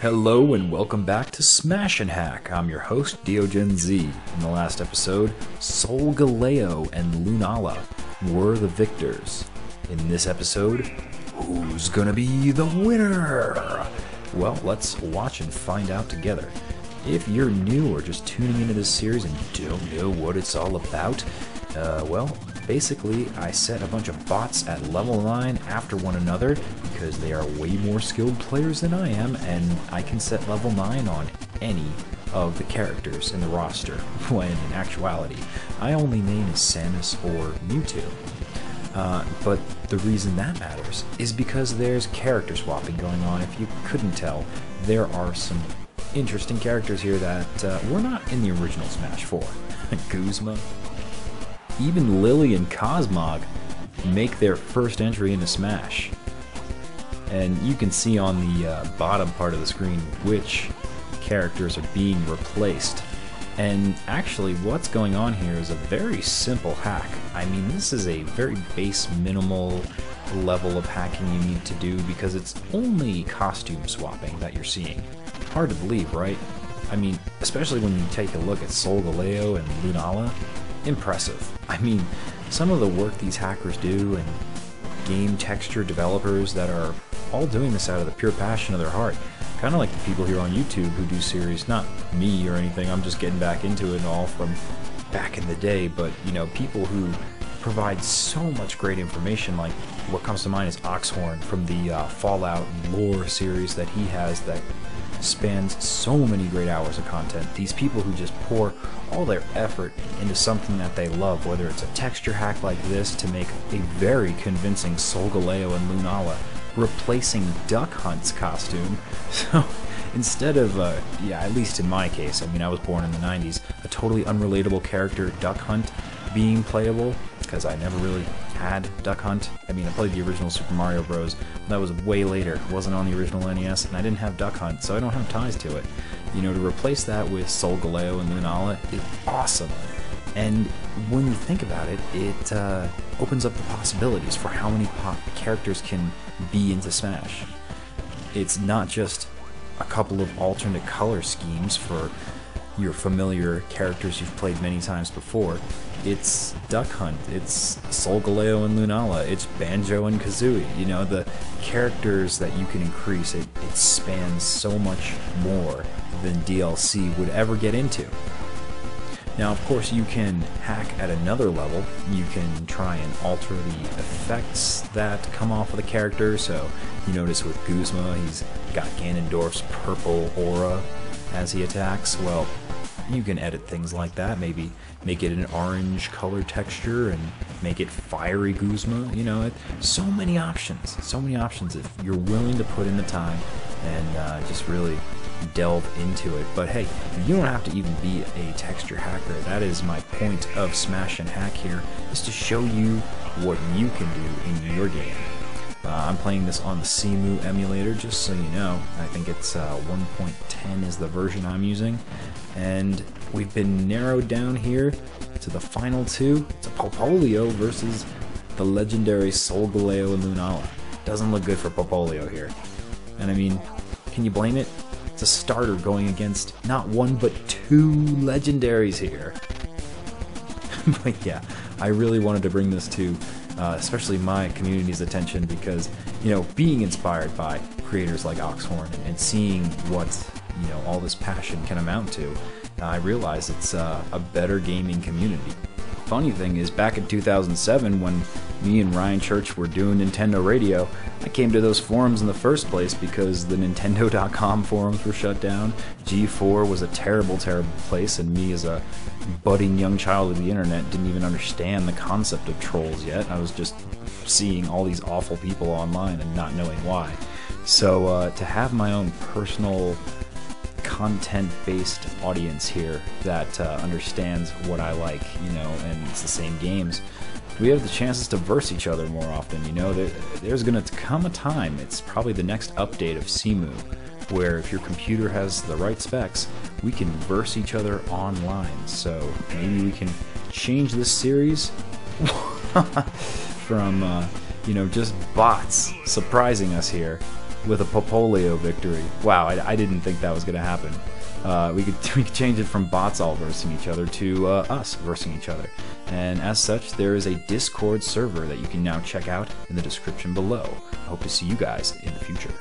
Hello and welcome back to Smash and Hack. I'm your host, DeoGenZ. In the last episode, Solgaleo and Lunala were the victors. In this episode, who's gonna be the winner? Well, let's watch and find out together. If you're new or just tuning into this series and don't know what it's all about, well, basically I set a bunch of bots at level 9 after one another because they are way more skilled players than I am, and I can set level 9 on any of the characters in the roster, when in actuality I only main as Samus or Mewtwo. But the reason that matters is because there's character swapping going on. If you couldn't tell, there are some interesting characters here that were not in the original Smash 4. Guzma. Even Lillie and Cosmog make their first entry into Smash. And you can see on the bottom part of the screen which characters are being replaced. And actually what's going on here is a very simple hack. I mean, this is a very base minimal level of hacking you need to do because it's only costume swapping that you're seeing. Hard to believe, right? I mean, especially when you take a look at Solgaleo and Lunala. Impressive. I mean, some of the work these hackers do and game texture developers that are all doing this out of the pure passion of their heart. Kind of like the people here on YouTube who do series, not me or anything, I'm just getting back into it and all from back in the day, but you know, people who provide so much great information. Like what comes to mind is Oxhorn from the Fallout lore series that he has that spans so many great hours of content. These people who just pour all their effort into something that they love, whether it's a texture hack like this to make a very convincing Solgaleo and Lunala replacing Duck Hunt's costume. So instead of, at least in my case, I mean I was born in the 90s, a totally unrelatable character, Duck Hunt, being playable, because I never really had Duck Hunt. I mean, I played the original Super Mario Bros. That was way later. It wasn't on the original NES, and I didn't have Duck Hunt, so I don't have ties to it. You know, to replace that with Solgaleo and Lunala is awesome. And when you think about it, it opens up the possibilities for how many characters can be into Smash. It's not just a couple of alternate color schemes for your familiar characters you've played many times before. It's Duck Hunt, it's Solgaleo and Lunala, it's Banjo and Kazooie. You know, the characters that you can increase, it spans so much more than DLC would ever get into. Now, of course, you can hack at another level. You can try and alter the effects that come off of the character. So you notice with Guzma, he's got Ganondorf's purple aura as he attacks. Well, you can edit things like that, maybe make it an orange color texture and make it fiery Guzma. You know, so many options if you're willing to put in the time and just really delve into it. But hey, you don't have to even be a texture hacker. That is my point of Smash and Hack here, is to show you what you can do in your game. I'm playing this on the Cemu emulator, just so you know. I think it's 1.10 is the version I'm using. And we've been narrowed down here to the final two. It's a Popplio versus the legendary Solgaleo and Lunala. Doesn't look good for Popplio here. And I mean, can you blame it? It's a starter going against not one but two legendaries here. But yeah, I really wanted to bring this to especially my community's attention because, you know, being inspired by creators like Oxhorn and seeing what, you know, all this passion can amount to, I realize it's a better gaming community. Funny thing is, back in 2007 when me and Ryan Church were doing Nintendo Radio, I came to those forums in the first place because the Nintendo.com forums were shut down. G4 was a terrible, terrible place, and me as a budding young child of the internet didn't even understand the concept of trolls yet. I was just seeing all these awful people online and not knowing why. So to have my own personal content-based audience here that understands what I like, you know, and it's the same games, we have the chances to verse each other more often. You know, there's going to come a time, it's probably the next update of Cemu, where if your computer has the right specs, we can verse each other online. So maybe we can change this series from, you know, just bots surprising us here with a Popplio victory. Wow, I didn't think that was going to happen. We could change it from bots all versing each other to us versing each other. And as such, there is a Discord server that you can now check out in the description below. I hope to see you guys in the future.